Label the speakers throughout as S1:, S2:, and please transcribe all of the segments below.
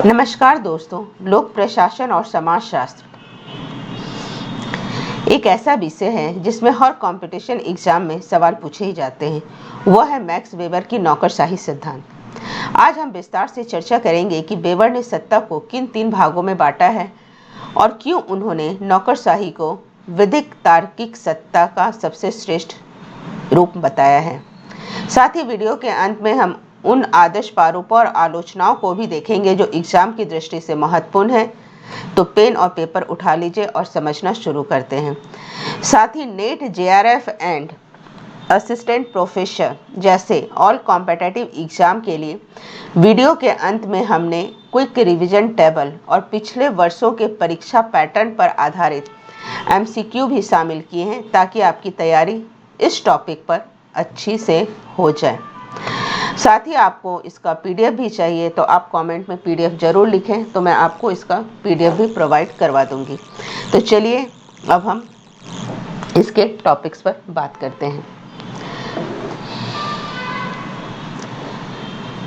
S1: नमस्कार दोस्तों, लोक प्रशासन और समाजशास्त्र एक ऐसा विषय है जिसमें हर कंपटीशन एग्जाम में सवाल पूछे ही जाते हैं। वह है मैक्स वेबर की नौकरशाही सिद्धांत। आज हम विस्तार से चर्चा करेंगे कि वेबर ने सत्ता को किन 3 भागों में बांटा है और क्यों उन्होंने नौकरशाही को विधिक तार्किक सत्ता का सबसे श्रेष्ठ रूप बताया है। साथ ही वीडियो के अंत में हम उन आदर्श प्रारूपों और आलोचनाओं को भी देखेंगे जो एग्जाम की दृष्टि से महत्वपूर्ण है। तो पेन और पेपर उठा लीजिए और समझना शुरू करते हैं। साथ ही NET, JRF and assistant professor जैसे ऑल कॉम्पिटिटिव एग्जाम के लिए वीडियो के अंत में हमने क्विक रिवीजन टेबल और पिछले वर्षों के परीक्षा पैटर्न पर आधारित एमसीक्यू भी शामिल किए हैं ताकि आपकी तैयारी इस टॉपिक पर अच्छी से हो जाए। साथ ही आपको इसका पीडीएफ भी चाहिए तो आप कमेंट में पीडीएफ ज़रूर लिखें, तो मैं आपको इसका पीडीएफ भी प्रोवाइड करवा दूंगी। तो चलिए अब हम इसके टॉपिक्स पर बात करते हैं।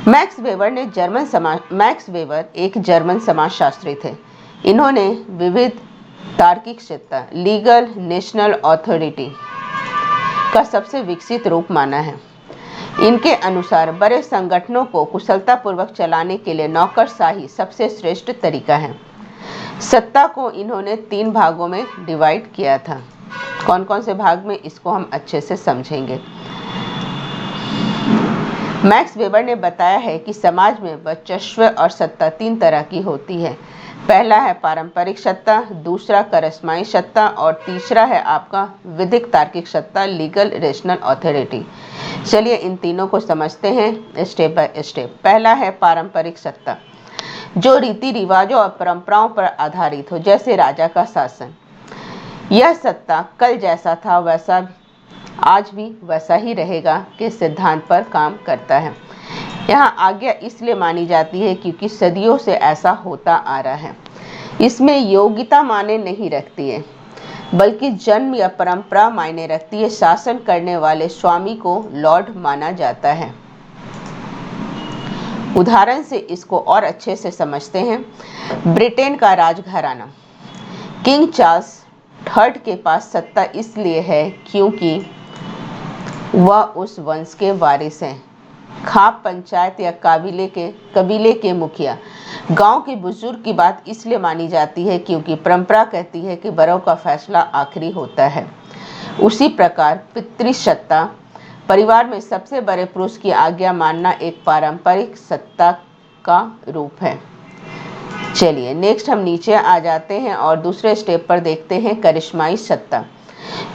S1: मैक्स वेबर एक जर्मन समाजशास्त्री थे। इन्होंने विविध तार्किक सत्ता, लीगल नेशनल अथॉरिटी का सबसे विकसित रूप माना है। इनके अनुसार बड़े संगठनों को कुशलतापूर्वक चलाने के लिए नौकरशाही सबसे श्रेष्ठ तरीका है। सत्ता को इन्होंने 3 भागों में डिवाइड किया था। कौन कौन से भाग में, इसको हम अच्छे से समझेंगे। मैक्स वेबर ने बताया है कि समाज में वर्चस्व और सत्ता 3 तरह की होती है। पहला है पारंपरिक सत्ता, दूसरा करस्माई सत्ता और तीसरा है आपका विधिक तार्किक सत्ता, लीगल रेशनल अथॉरिटी। चलिए इन तीनों को समझते हैं स्टेप बाय स्टेप। पहला है पारंपरिक सत्ता, जो रीति रिवाजों और परंपराओं पर आधारित हो, जैसे राजा का शासन। यह सत्ता कल जैसा था वैसा आज भी वैसा ही रहेगा के सिद्धांत पर काम करता है। यहाँ आज्ञा इसलिए मानी जाती है क्योंकि सदियों से ऐसा होता आ रहा है। इसमें योग्यता मायने नहीं रखती है, बल्कि जन्म या परंपरा मायने रखती है। शासन करने वाले स्वामी को लॉर्ड माना जाता है। उदाहरण से इसको और अच्छे से समझते हैं। ब्रिटेन का राजघराना किंग चार्ल्स III के पास सत्ता इसलिए है क्योंकि वह उस वंश के वारिस हैं। खाप पंचायत या कबीले के मुखिया गांव के बुजुर्ग की बात इसलिए मानी जाती है क्योंकि परंपरा कहती है कि बड़ों का फैसला आखिरी होता है। उसी प्रकार पितृसत्ता, परिवार में सबसे बड़े पुरुष की आज्ञा मानना एक पारंपरिक सत्ता का रूप है। चलिए नेक्स्ट हम नीचे आ जाते हैं और दूसरे स्टेप पर देखते हैं करिश्माई सत्ता,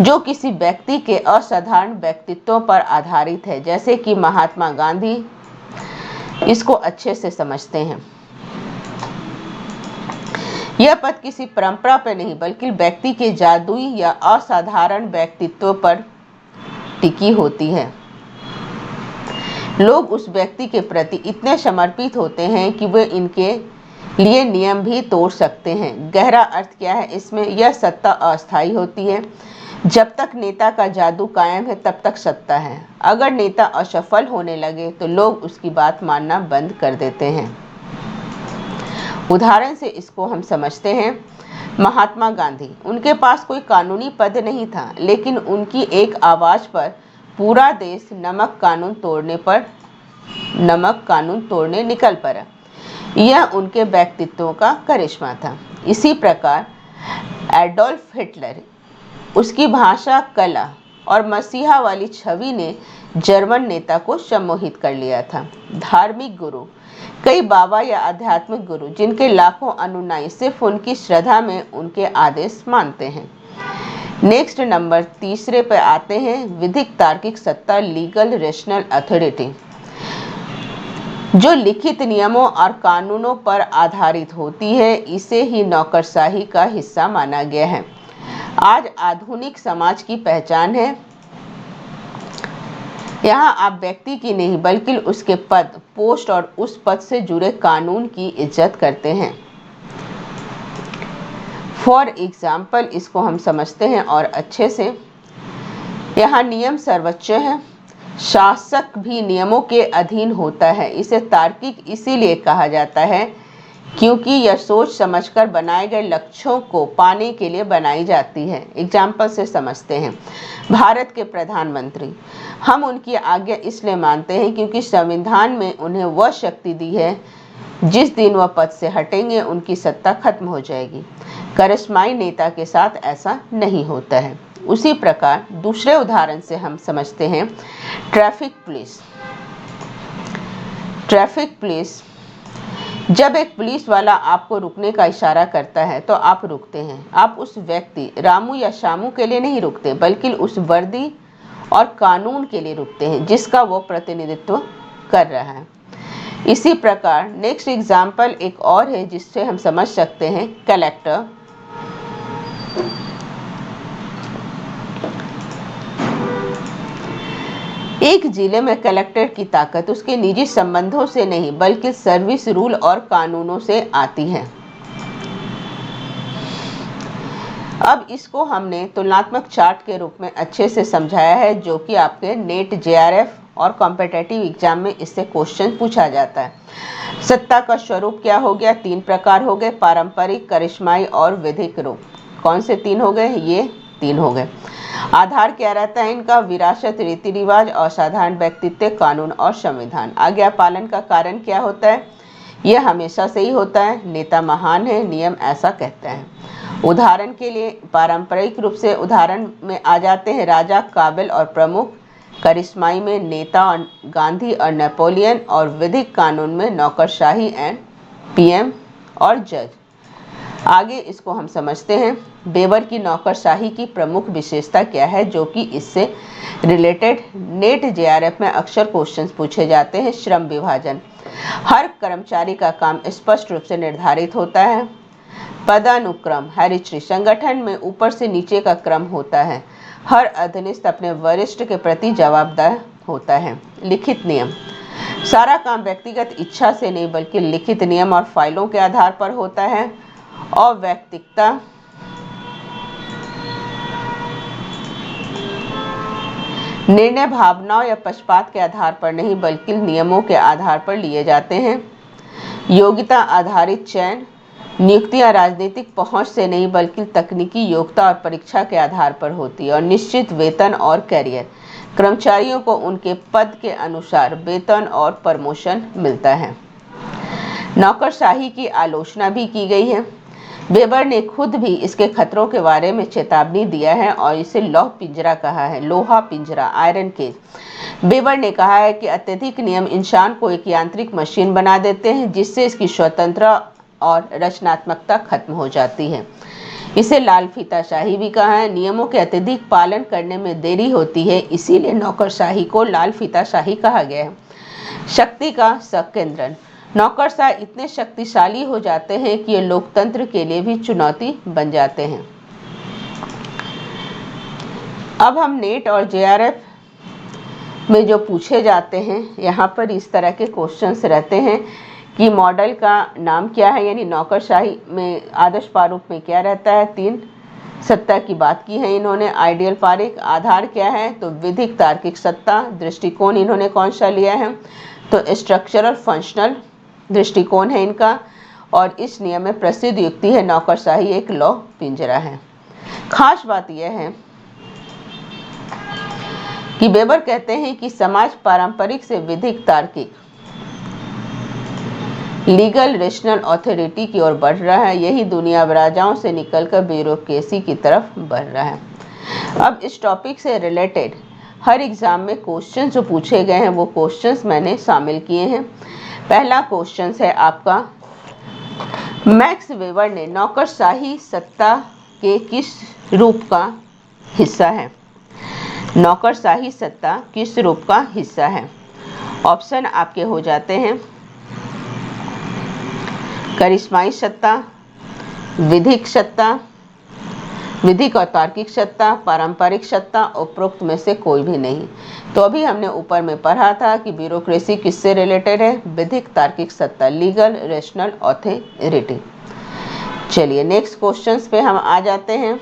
S1: जो किसी व्यक्ति के असाधारण व्यक्तित्व पर आधारित है, जैसे कि महात्मा गांधी। इसको अच्छे से समझते हैं। यह पद किसी परंपरा पर नहीं बल्कि व्यक्ति के जादुई या असाधारण व्यक्तित्व पर टिकी होती है। लोग उस व्यक्ति के प्रति इतने समर्पित होते हैं कि वे इनके लिए नियम भी तोड़ सकते हैं। गहरा अर्थ क्या है इसमें? यह सत्ता अस्थायी होती है। जब तक नेता का जादू कायम है तब तक सत्ता है। अगर नेता असफल होने लगे तो लोग उसकी बात मानना बंद कर देते हैं। उदाहरण से इसको हम समझते हैं। महात्मा गांधी, उनके पास कोई कानूनी पद नहीं था, लेकिन उनकी एक आवाज पर पूरा देश नमक कानून तोड़ने निकल पड़ा। यह उनके व्यक्तित्व का करिश्मा था। इसी प्रकार एडोल्फ हिटलर, उसकी भाषा, कला और मसीहा वाली छवि ने जर्मन नेता को सम्मोहित कर लिया था। धार्मिक गुरु, कई बाबा या आध्यात्मिक गुरु जिनके लाखों अनुयायी सिर्फ उनकी श्रद्धा में उनके आदेश मानते हैं। नेक्स्ट नंबर तीसरे पर आते हैं विधिक तार्किक सत्ता, लीगल रेशनल अथॉरिटी, जो लिखित नियमों और कानूनों पर आधारित होती है। इसे ही नौकरशाही का हिस्सा माना गया है। आज आधुनिक समाज की पहचान है। यहाँ आप व्यक्ति की नहीं बल्कि उसके पद, पोस्ट और उस पद से जुड़े कानून की इज्जत करते हैं। फॉर एग्जाम्पल इसको हम समझते हैं और अच्छे से। यहाँ नियम सर्वोच्च है। शासक भी नियमों के अधीन होता है। इसे तार्किक इसीलिए कहा जाता है क्योंकि यह सोच समझकर बनाए गए लक्ष्यों को पाने के लिए बनाई जाती है। एग्जाम्पल से समझते हैं। भारत के प्रधानमंत्री, हम उनकी आज्ञा इसलिए मानते हैं क्योंकि संविधान में उन्हें वह शक्ति दी है, जिस दिन वह पद से हटेंगे उनकी सत्ता खत्म हो जाएगी। करिश्माई नेता के साथ ऐसा नहीं होता है। उसी प्रकार दूसरे उदाहरण से हम समझते हैं। Traffic police. ट्रैफिक पुलिस, जब एक पुलिस वाला आपको रुकने का इशारा करता है तो आप रुकते हैं। आप उस व्यक्ति रामू या शामू के लिए नहीं रुकते, बल्कि उस वर्दी और कानून के लिए रुकते हैं जिसका वो प्रतिनिधित्व कर रहा है। इसी प्रकार नेक्स्ट एग्जाम्पल एक और है जिससे हम समझ सकते हैं। कलेक्टर। एक जिले में कलेक्टर की ताकत उसके निजी संबंधों से नहीं बल्कि सर्विस रूल और कानूनों से आती है। अब इसको हमने तुलनात्मक चार्ट के रूप में अच्छे से समझाया है, जो कि आपके नेट, जेआरएफ और कॉम्पिटिटिव एग्जाम में इससे क्वेश्चन पूछा जाता है। सत्ता का स्वरूप क्या हो गया? 3 प्रकार हो गए, पारंपरिक, करिश्माई और विधिक रूप। कौन से 3 हो गए? ये 3 हो गए। आधार क्या रहता है इनका? विरासत, रीति रिवाज, असाधारण व्यक्तित्व, कानून और संविधान। आज्ञा पालन का कारण क्या होता है? यह हमेशा से ही होता है। नेता महान है, नियम ऐसा कहता है। उदाहरण के लिए पारंपरिक रूप से उदाहरण में आ जाते हैं राजा, काबिल और प्रमुख। करिश्माई में नेता और गांधी और नेपोलियन। और विधिक कानून में नौकरशाही एंड पीएम और जज। आगे इसको हम समझते हैं। बेवर की नौकरशाही की प्रमुख विशेषता क्या है, जो कि इससे रिलेटेड नेट, जेआरएफ में अक्सर क्वेश्चंस पूछे जाते हैं। श्रम विभाजन। हर कर्मचारी का काम स्पष्ट रूप से निर्धारित होता है। पदानुक्रम, हायरार्की, संगठन में ऊपर से नीचे का क्रम होता है। हर अधीनस्थ अपने वरिष्ठ के प्रति जवाबदेह होता है। लिखित नियम, सारा काम व्यक्तिगत इच्छा से नहीं बल्कि लिखित नियम और फाइलों के आधार पर होता है। अवैयक्तिकता, निर्णय भावनाओं या पक्षपात के आधार पर नहीं बल्कि नियमों के आधार पर लिए जाते हैं। योग्यता आधारित चयन, नियुक्तियां राजनीतिक पहुंच से नहीं बल्कि तकनीकी योग्यता और परीक्षा के आधार पर होती है। और निश्चित वेतन और कैरियर, कर्मचारियों को उनके पद के अनुसार वेतन और प्रमोशन मिलता है। नौकरशाही की आलोचना भी की गई है। वेबर ने खुद भी इसके खतरों के बारे में चेतावनी दिया है और इसे लौह पिंजरा कहा है। लोहा पिंजरा, आयरन केज। वेबर ने कहा है कि अत्यधिक नियम इंसान को एक यांत्रिक मशीन बना देते हैं, जिससे इसकी स्वतंत्रता और रचनात्मकता खत्म हो जाती है। इसे लाल फीताशाही भी कहा है। नियमों के अत्यधिक पालन करने में देरी होती है, इसीलिए नौकरशाही को लाल फीताशाही कहा गया है। शक्ति का संकेंद्रण, नौकरशाह इतने शक्तिशाली हो जाते हैं कि ये लोकतंत्र के लिए भी चुनौती बन जाते हैं। अब हम नेट और जेआरएफ में जो पूछे जाते हैं, यहाँ पर इस तरह के क्वेश्चंस रहते हैं कि मॉडल का नाम क्या है, यानी नौकरशाही में आदर्श प्रारूप में क्या रहता है। 3 सत्ता की बात की है इन्होंने। आइडियल पारिक, आधार क्या है, तो विधिक तार्किक सत्ता। दृष्टिकोण इन्होंने कौन सा लिया है, तो स्ट्रक्चरल फंक्शनल दृष्टिकोण है इनका। और इस नियम में प्रसिद्ध युक्ति है नौकरशाही एक लौह पिंजरा है। खास बात यह है कि वेबर कहते हैं कि समाज पारंपरिक से विधिक तार्किक, लीगल रेशनल अथॉरिटी की ओर बढ़ रहा है। यही दुनिया अब राजाओं से निकलकर ब्यूरोक्रेसी की तरफ बढ़ रहा है। अब इस टॉपिक से रिलेटेड हर एग्जाम में क्वेश्चन जो पूछे गए हैं वो क्वेश्चंस मैंने शामिल किए हैं। पहला क्वेश्चन है आपका, मैक्स वेबर ने नौकरशाही सत्ता के किस रूप का हिस्सा है? नौकरशाही सत्ता किस रूप का हिस्सा है? ऑप्शन आपके हो जाते हैं करिश्माई सत्ता, विधिक सत्ता, विधिक और तार्किक सत्ता, पारंपरिक सत्ता, उपरोक्त में से कोई भी नहीं। तो अभी हमने ऊपर में पढ़ा था कि ब्यूरोक्रेसी किससे रिलेटेड है, विधिक तार्किक सत्ता, लीगल रेशनल अथॉरिटी। चलिए नेक्स्ट क्वेश्चंस पे हम आ जाते हैं।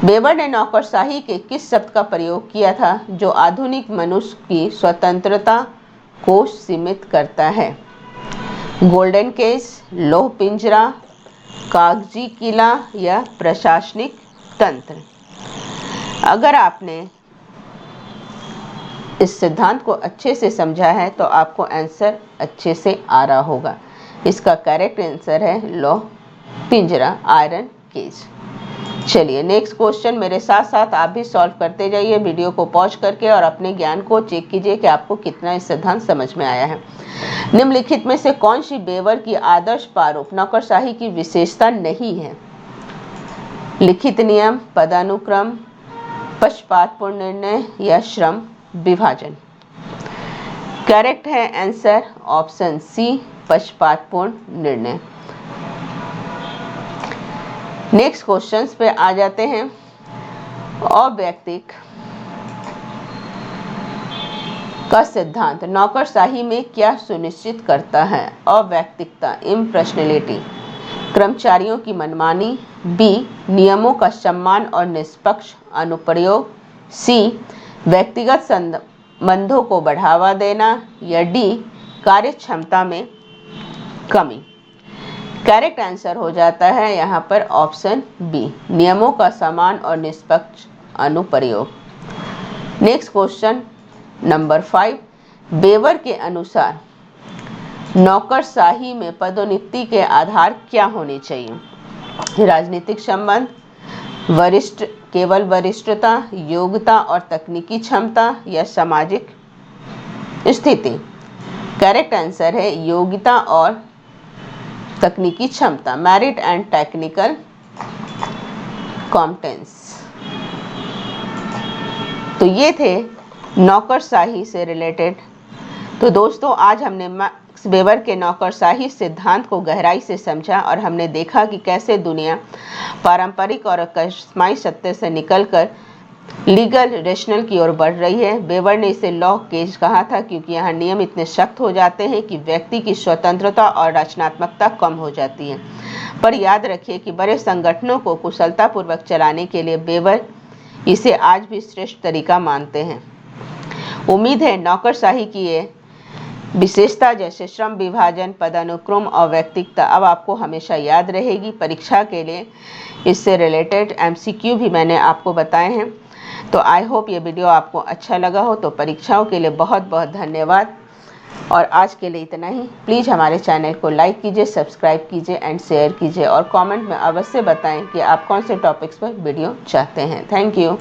S1: वेबर ने नौकरशाही के किस शब्द का प्रयोग किया था जो आधुनिक मनुष्य की स्वतंत्रता को सीमित करता है? गोल्डन केज, लोह पिंजरा, कागजी किला या प्रशासनिक तंत्र। अगर आपने इस सिद्धांत को अच्छे से समझा है तो आपको आंसर अच्छे से आ रहा होगा। इसका करेक्ट आंसर है लोह पिंजरा, आयरन केज। चलिए नेक्स्ट क्वेश्चन मेरे साथ साथ आप भी सॉल्व करते जाइए वीडियो को पॉज करके और अपने ज्ञान को चेक कीजिए कि आपको कितना इस सिद्धांत समझ में आया है। निम्नलिखित में से कौन सी बेवर की आदर्श प्रारूप नौकरशाही की विशेषता नहीं है? लिखित नियम, पदानुक्रम, पक्षपातपूर्ण निर्णय या श्रम विभाजन। करेक्ट है आंसर ऑप्शन सी, पक्षपातपूर्ण निर्णय। नेक्स्ट क्वेश्चंस पे आ जाते हैं। अवैयक्तिक का सिद्धांत नौकरशाही में क्या सुनिश्चित करता है? अवैयक्तिकता, इम्पर्सनैलिटी, कर्मचारियों की मनमानी, बी नियमों का सम्मान और निष्पक्ष अनुप्रयोग, सी व्यक्तिगत संबंधों को बढ़ावा देना या डी कार्य क्षमता में कमी। करेक्ट आंसर हो जाता है यहाँ पर ऑप्शन बी, नियमों का समान और निष्पक्ष अनुप्रयोग। नेक्स्ट क्वेश्चन नंबर 5, बेवर के अनुसार नौकरशाही में पदोन्नति के आधार क्या होने चाहिए? राजनीतिक संबंध, केवल वरिष्ठता, योग्यता और तकनीकी क्षमता या सामाजिक स्थिति। करेक्ट आंसर है योग्यता और तकनीकी क्षमता, मेरिट एंड टेक्निकल कॉम्पिटेंस। तो ये थे नौकरशाही से रिलेटेड। तो दोस्तों आज हमने मैक्स वेबर के नौकरशाही सिद्धांत को गहराई से समझा और हमने देखा कि कैसे दुनिया पारंपरिक और अकस्माई सत्य से निकलकर लीगल रेशनल की ओर बढ़ रही है। वेबर ने इसे लॉ केज कहा था क्योंकि यहाँ नियम इतने सख्त हो जाते हैं कि व्यक्ति की स्वतंत्रता और रचनात्मकता कम हो जाती है। पर याद रखिए कि बड़े संगठनों को कुशलतापूर्वक चलाने के लिए वेबर इसे आज भी श्रेष्ठ तरीका मानते हैं। उम्मीद है नौकरशाही की ये विशेषता जैसे श्रम विभाजन, पदानुक्रम और व्यक्तिगता अब आपको हमेशा याद रहेगी। परीक्षा के लिए इससे रिलेटेड MCQ भी मैंने आपको बताए हैं। तो आई होप ये वीडियो आपको अच्छा लगा हो। तो परीक्षाओं के लिए बहुत बहुत धन्यवाद और आज के लिए इतना ही। प्लीज़ हमारे चैनल को लाइक कीजिए, सब्सक्राइब कीजिए एंड शेयर कीजिए और कमेंट में अवश्य बताएं कि आप कौन से टॉपिक्स पर वीडियो चाहते हैं। Thank you.